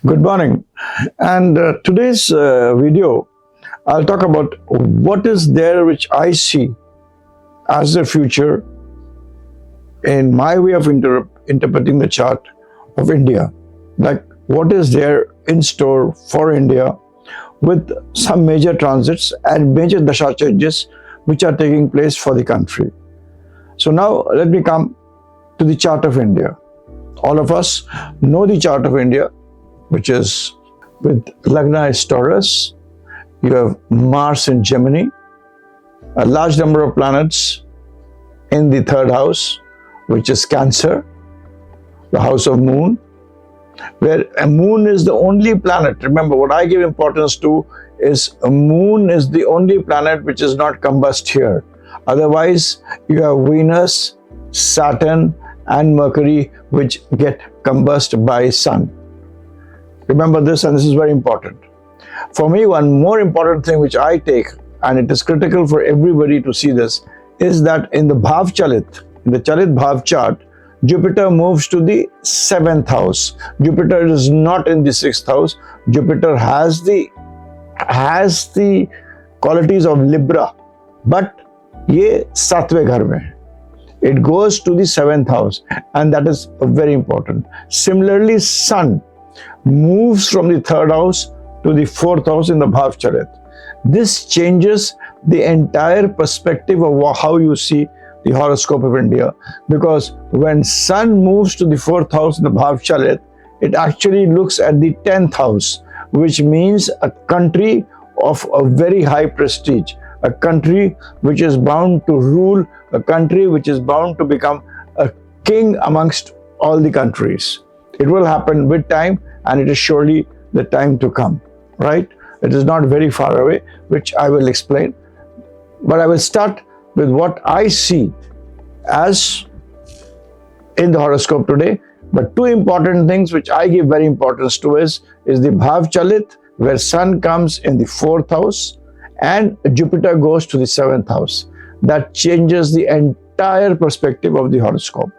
Good morning. And today's video, I'll talk about what is there which I see as the future in my way of interpreting the chart of India. Like what is there in store for India with some major transits and major dasha changes which are taking place for the country. So now let me come to the chart of India. All of us know the chart of India, which is with Lagna is Taurus, you have Mars in Gemini, a large number of planets in the third house, which is Cancer, the house of Moon, where a Moon is the only planet. Remember, what I give importance to is a Moon is the only planet which is not combust here. Otherwise, you have Venus, Saturn, and Mercury, which get combust by Sun. Remember this, and this is very important. For me, one more important thing which I take, and it is critical for everybody to see this, is that in the Bhav Chalit, in the Chalit Bhav chart, Jupiter moves to the 7th house. Jupiter is not in the 6th house. Jupiter has the qualities of Libra, but ye 7वें घर में है. It goes to the 7th house, and that is very important. Similarly, Sun moves from the 3rd house to the 4th house in the Bhav Charit. This changes the entire perspective of how you see the horoscope of India, because when Sun moves to the 4th house in the Bhav Charit, it actually looks at the 10th house, which means a country of a very high prestige, a country which is bound to rule, a country which is bound to become a king amongst all the countries. It will happen with time, and it is surely the time to come, right? It is not very far away, which I will explain. But I will start with what I see as in the horoscope today. But two important things which I give very importance to is the Bhav Chalit, where Sun comes in the 4th house and Jupiter goes to the 7th house. That changes the entire perspective of the horoscope.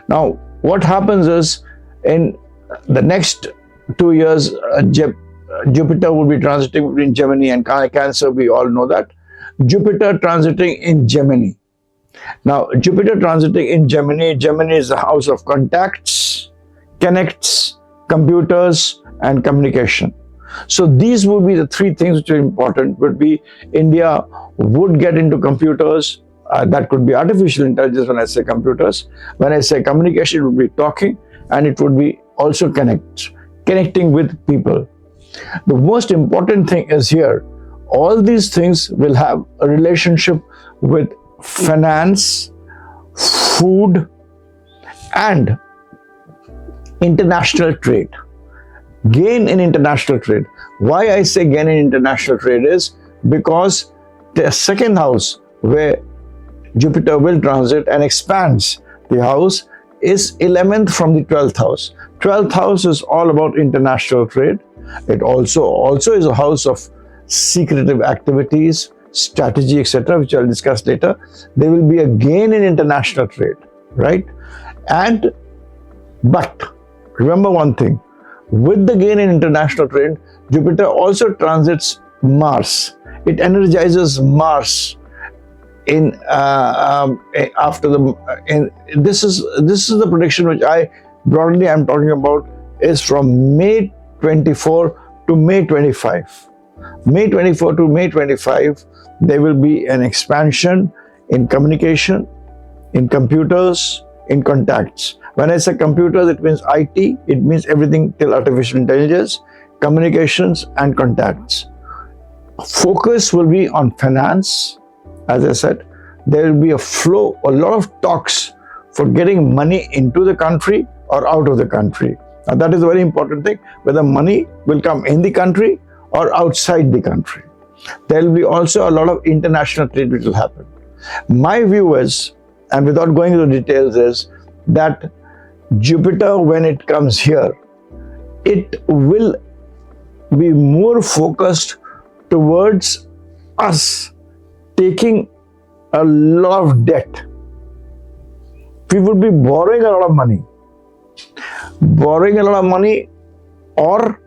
Now, what happens is in the next 2 years, Jupiter will be transiting between Gemini and Cancer. We all know that. Jupiter transiting in Gemini. Now, Jupiter transiting in Gemini. Gemini is the house of contacts, connects, computers, and communication. So these would be the three things which are important. Would be India would get into computers. That could be artificial intelligence when I say computers. When I say communication, it would be talking, and it would be also connecting with people. The most important thing is here, all these things will have a relationship with finance, food, and international trade. Gain in international trade. Why I say gain in international trade is because the 2nd house, where Jupiter will transit and expands the house, is 11th from the 12th house. 12th house is all about international trade. It also is a house of secretive activities, strategy, etc., which I'll discuss later. There will be a gain in international trade, right? But remember one thing, with the gain in international trade, Jupiter also transits Mars. It energizes Mars in after the this is the prediction which I broadly am talking about is from May 24 to May 25. May 24 to May 25, there will be an expansion in communication, in computers, in contacts. When I say computers, it means IT, it means everything till artificial intelligence, communications, and contacts. Focus will be on finance. As I said, there will be a flow, a lot of talks for getting money into the country or out of the country. Now that is a very important thing, whether money will come in the country or outside the country. There will be also a lot of international trade which will happen. My view is, and without going into details, is that Jupiter, when it comes here, it will be more focused towards us taking a lot of debt. We would be borrowing a lot of money or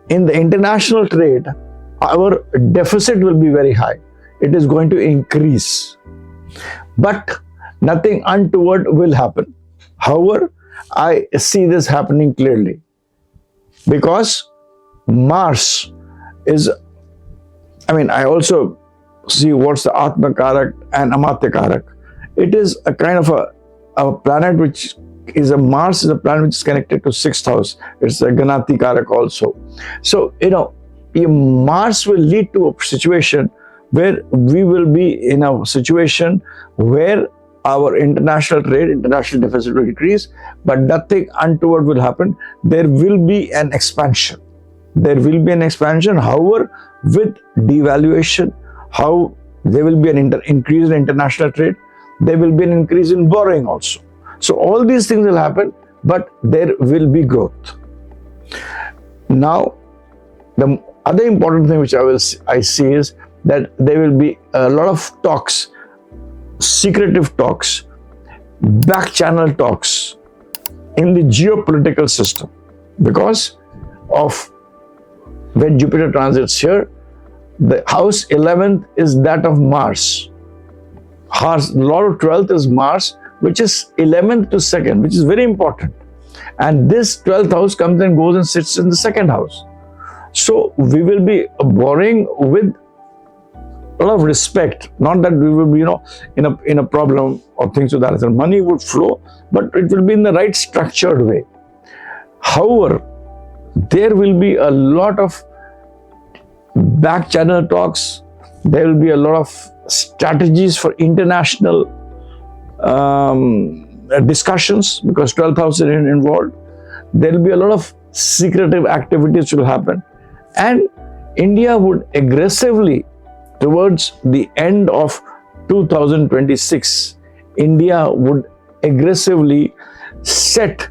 in the international trade, our deficit will be very high. It is going to increase. But nothing untoward will happen. However, I see this happening clearly because Mars is, I also see what's the Atma Karak and Amatya Karak. It is a kind of a planet which is Mars is a planet which is connected to 6th house. It's a Ganati Karak also. So, Mars will lead to a situation where we will be in a situation where our international trade, international deficit will increase, but nothing untoward will happen. There will be an expansion. However, with devaluation, how there will be an increase in international trade, there will be an increase in borrowing also. So all these things will happen, but there will be growth. Now, the other important thing which I see is that there will be a lot of talks, secretive talks, back channel talks in the geopolitical system, because of when Jupiter transits here, the house 11th is that of Mars. Lord of 12th is Mars, which is 11th to 2nd, which is very important. And this 12th house comes and goes and sits in the 2nd house. So we will be borrowing with a lot of respect. Not that we will be, in a problem or things like that. So money would flow, but it will be in the right structured way. However, there will be a lot of back channel talks. There will be a lot of strategies for international discussions, because 12th house is involved. There will be a lot of secretive activities will happen, and India would aggressively, towards the end of 2026, India would aggressively set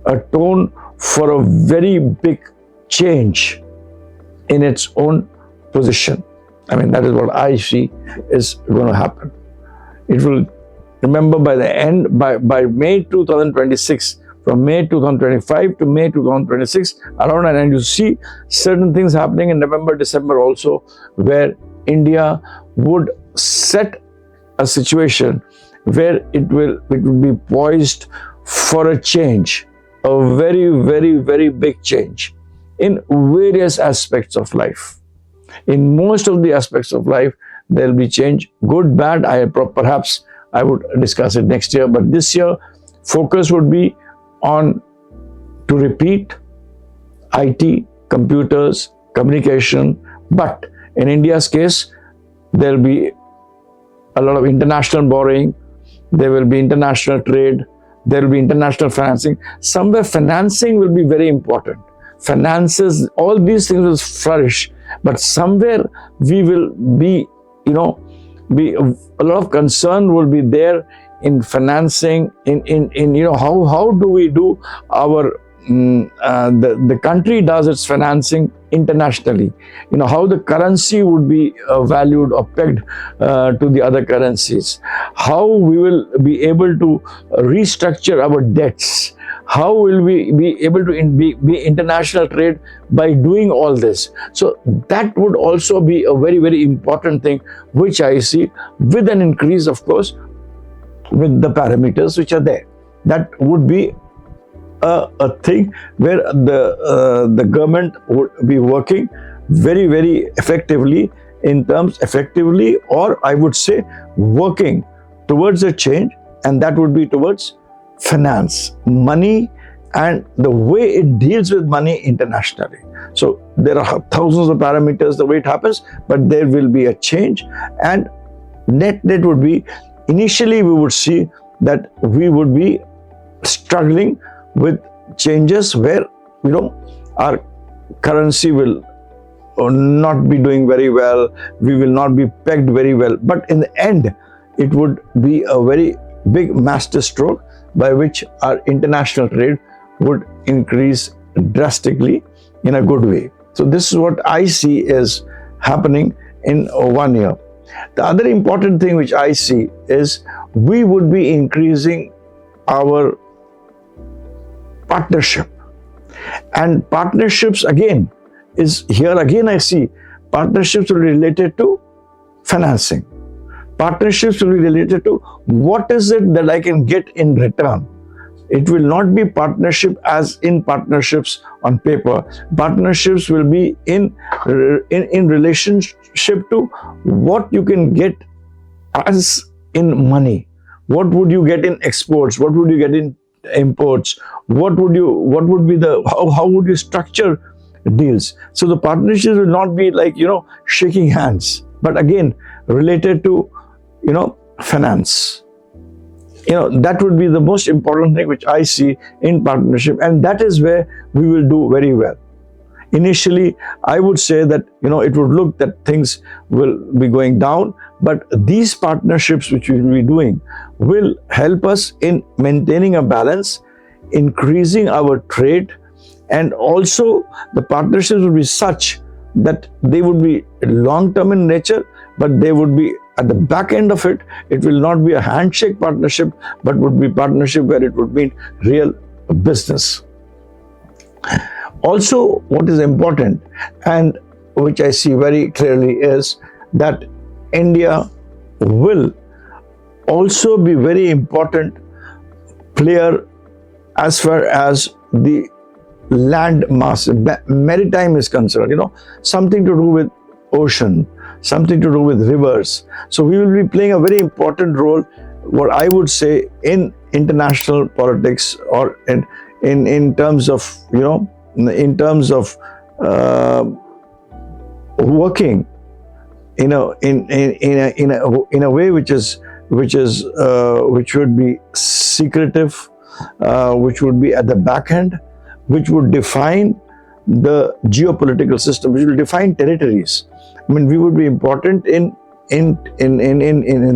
a tone for a very big change in its own position. That is what I see is going to happen. It will, remember, by the end, by May 2026, from May 2025 to May 2026, around, and you see certain things happening in November, December also, where India would set a situation where it will be poised for a change, a very, very, very big change in various aspects of life. In most of the aspects of life, there will be change, good, bad. Perhaps I would discuss it next year, but this year, focus would be on, to repeat, IT, computers, communication. But in India's case, there will be a lot of international borrowing, there will be international trade, there will be international financing. Somewhere financing will be very important. Finances, all these things will flourish, but somewhere we will be, a lot of concern will be there in financing, how do we do our, the country does its financing internationally, how the currency would be valued or pegged to the other currencies, how we will be able to restructure our debts, how will we be able to be international trade by doing all this. So that would also be a very, very important thing which I see, with an increase, of course, with the parameters which are there. That would be a thing where the government would be working very, very effectively, or I would say working towards a change, and that would be towards finance, money, and the way it deals with money internationally. So there are thousands of parameters the way it happens, but there will be a change, and net would be, initially we would see that we would be struggling with changes where, our currency will not be doing very well, we will not be pegged very well, but in the end, it would be a very big master stroke by which our international trade would increase drastically in a good way. So this is what I see is happening in 1 year. The other important thing which I see is we would be increasing our partnership. And partnerships, again, is here again I see partnerships will be related to financing. Partnerships will be related to what is it that I can get in return. It will not be partnership as in partnerships on paper. Partnerships will be in relationship to what you can get as in money. What would you get in exports? What would you get in imports? What would be the, how would you structure deals? So the partnerships will not be like, shaking hands, but again, related to, finance. That would be the most important thing which I see in partnership, and that is where we will do very well. Initially, I would say that, it would look that things will be going down, but these partnerships which we will be doing will help us in maintaining a balance, increasing our trade, and also the partnerships will be such that they would be long-term in nature, but they would be at the back end of it. It will not be a handshake partnership, but would be partnership where it would mean real business. Also, what is important and which I see very clearly is that India will also be very important player as far as the land mass, maritime is concerned, something to do with ocean, something to do with rivers. So we will be playing a very important role, what I would say, in international politics, or in terms of, in terms of working in a way which would be secretive, which would be at the back end, which would define the geopolitical system, which will define territories. I mean, we would be important in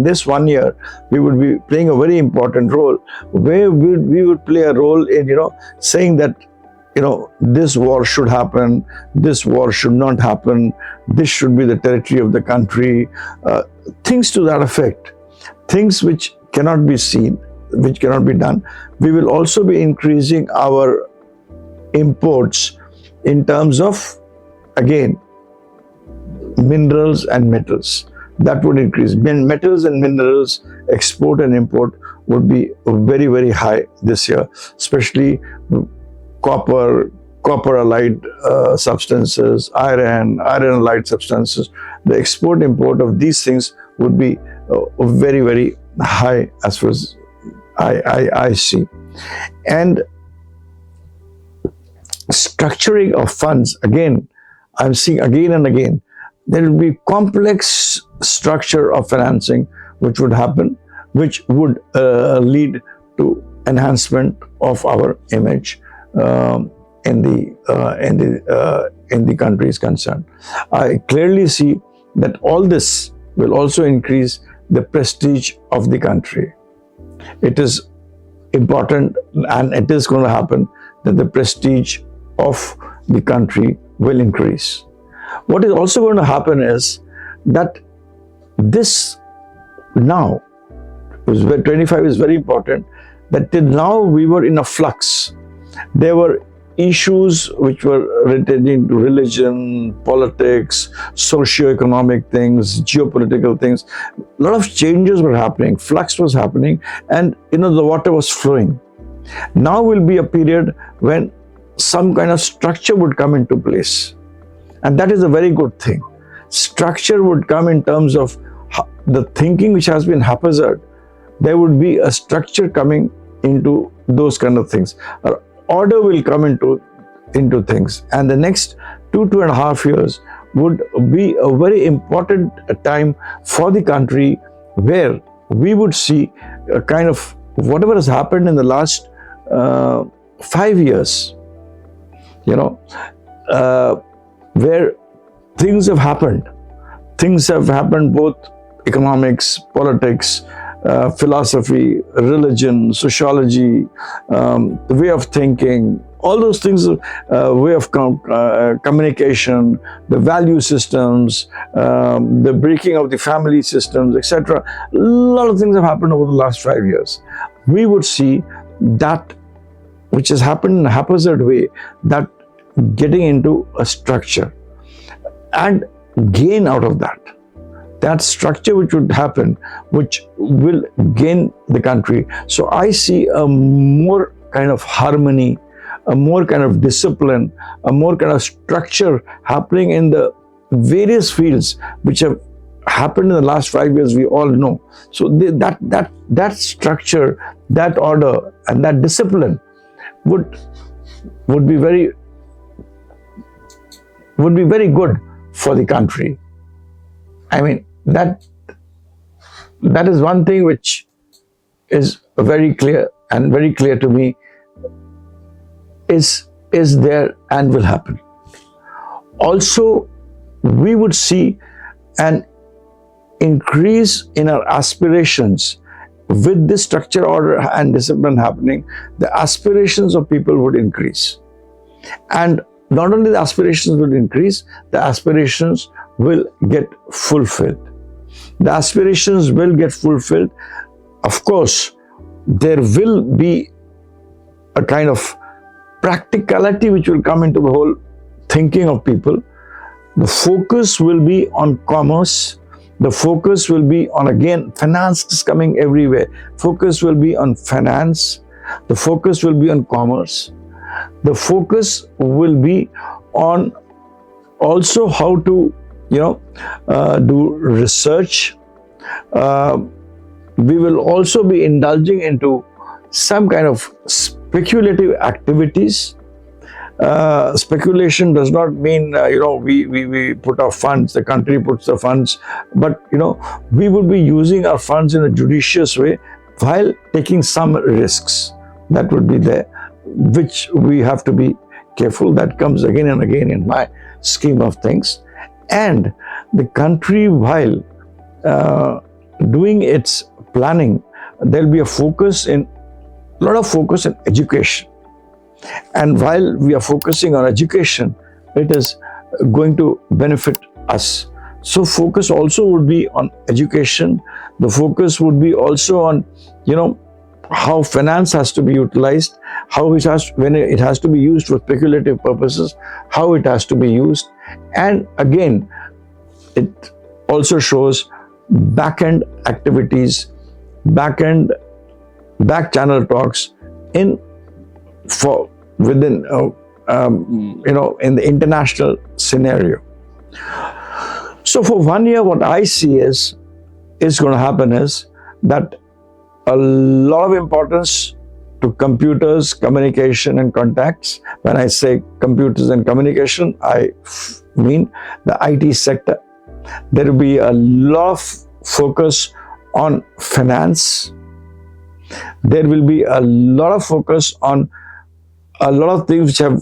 this 1 year. We would be playing a very important role, where we would play a role in saying that this war should happen, this war should not happen, this should be the territory of the country, things to that effect, things which cannot be seen, which cannot be done. We will also be increasing our imports in terms of, again, minerals and metals. That would increase. Metals and minerals, export and import would be very, very high this year, especially copper allied substances, iron allied substances. The export import of these things would be very, very high as far as I see. And structuring of funds, again, I'm seeing again and again, there will be complex structure of financing which would happen, which would lead to enhancement of our image in the countries concerned. I clearly see that all this will also increase the prestige of the country. It is important, and it is going to happen, that the prestige of the country will increase. What is also going to happen is that this now, 25 is very important, that till now we were in a flux. There were issues which were related to religion, politics, socio-economic things, geopolitical things. A lot of changes were happening, flux was happening, and the water was flowing. Now will be a period when some kind of structure would come into place. And that is a very good thing. Structure would come in terms of the thinking which has been haphazard. There would be a structure coming into those kind of things. Order will come into things. And the next 2.5 years would be a very important time for the country, where we would see a kind of whatever has happened in the last 5 years, where things have happened. Things have happened, both economics, politics, philosophy, religion, sociology, the way of thinking, all those things, way of communication, the value systems, the breaking of the family systems, etc. A lot of things have happened over the last 5 years. We would see that which has happened in a haphazard way, that getting into a structure and gain out of that. That structure which would happen, which will gain the country. So I see a more kind of harmony, a more kind of discipline, a more kind of structure happening in the various fields which have happened in the last 5 years, we all know. So that structure, that order and that discipline would be very good for the country. I mean, that is one thing which is very clear to me, is there and will happen. Also, we would see an increase in our aspirations with this structure, order and discipline happening. The aspirations of people would increase, and not only the aspirations will increase, the aspirations will get fulfilled. The aspirations will get fulfilled. Of course, there will be a kind of practicality which will come into the whole thinking of people. The focus will be on commerce. The focus will be on, again, finance is coming everywhere. Focus will be on finance. The focus will be on commerce. The focus will be on also how to, do research. We will also be indulging into some kind of speculative activities. Speculation does not mean, we put our funds, the country puts the funds, but, we will be using our funds in a judicious way while taking some risks that would be there, which we have to be careful. That comes again and again in my scheme of things. And the country, while doing its planning, there'll be a lot of focus in education. And while we are focusing on education, it is going to benefit us. So focus also would be on education. The focus would be also on, how finance has to be utilized, when it has to be used for speculative purposes, how it has to be used. And again, it also shows back-end activities, back channel talks within in the international scenario. So for 1 year, what I see is going to happen is that a lot of importance to computers, communication and contacts. When I say computers and communication, I mean the IT sector. There will be a lot of focus on finance. There will be a lot of focus on a lot of things which have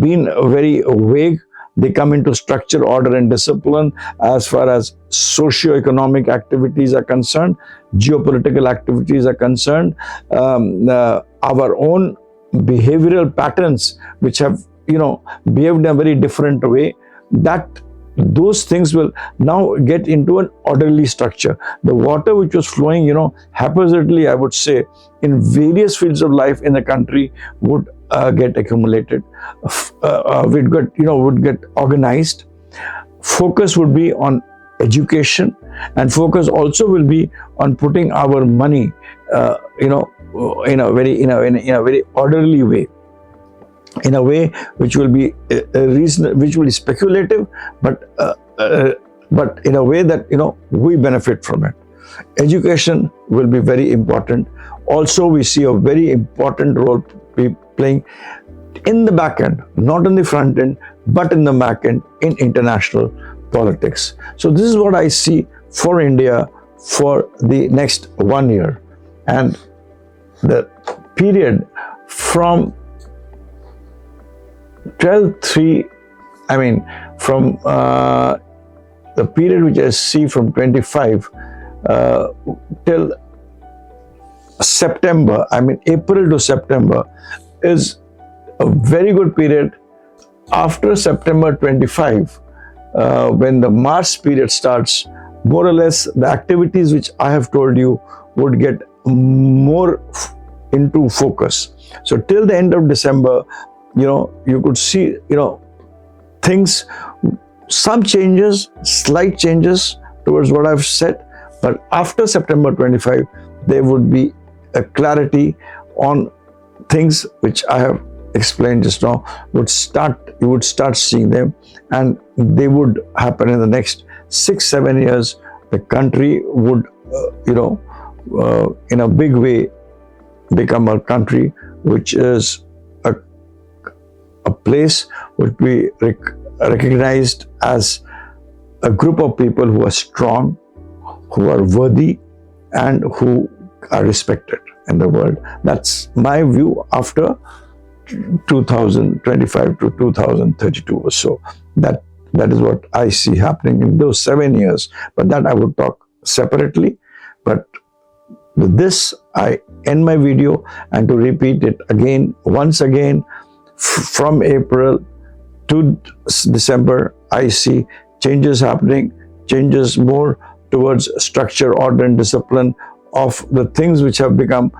been very vague. They come into structure, order and discipline as far as socio-economic activities are concerned, geopolitical activities are concerned, our own behavioral patterns which have, behaved in a very different way, those things will now get into an orderly structure. The water which was flowing, haphazardly, I would say, in various fields of life in the country would get accumulated, would get organized. Focus would be on education, and focus also will be on putting our money, in a very orderly way. In a way which will be which will be speculative, but in a way that we benefit from it. Education will be very important. Also, we see a very important role playing in the back end, not in the front end, but in the back end in international politics. So this is what I see for India for the next 1 year, and the period from 12/3, from the period which I see from 25 till September, April to September, is a very good period. After September 25, when the March period starts, more or less the activities which I have told you would get more into focus. So till the end of December, you could see, things, some changes, slight changes towards what I've said, but after September 25, there would be a clarity on things which I have explained just now. You would start seeing them, and they would happen in the next 6-7 years. The country would, in a big way, become a country which is a place would be recognized as a group of people who are strong, who are worthy, and who are respected in the world. That's my view after 2025 to 2032 or so. That is what I see happening in those 7 years. But that I would talk separately. But with this, I end my video, and to repeat it again, once again, from April to December, I see changes happening, changes more towards structure, order, and discipline of the things which have become,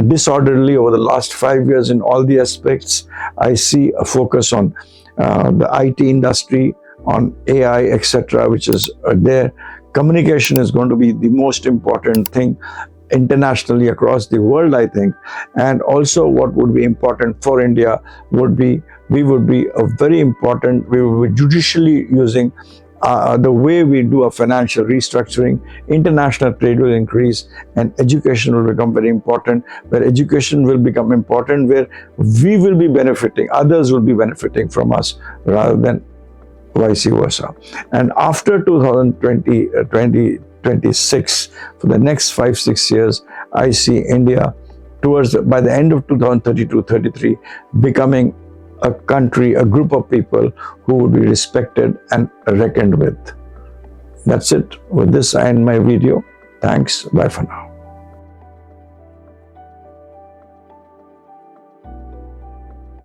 disorderly over the last 5 years in all the aspects. I see a focus on the IT industry, on AI, etc., which is there. Communication is going to be the most important thing internationally across the world, I think. And also what would be important for India would be, we would be judicially using the way we do a financial restructuring. International trade will increase, and education will become very important. Where education will become important, where we will be benefiting, others will be benefiting from us, rather than vice versa. And after 2026, for the next 5-6 years, I see India by the end of 2032-33 becoming a country, a group of people who would be respected and reckoned with. That's it. With this, I end my video. Thanks. Bye for now.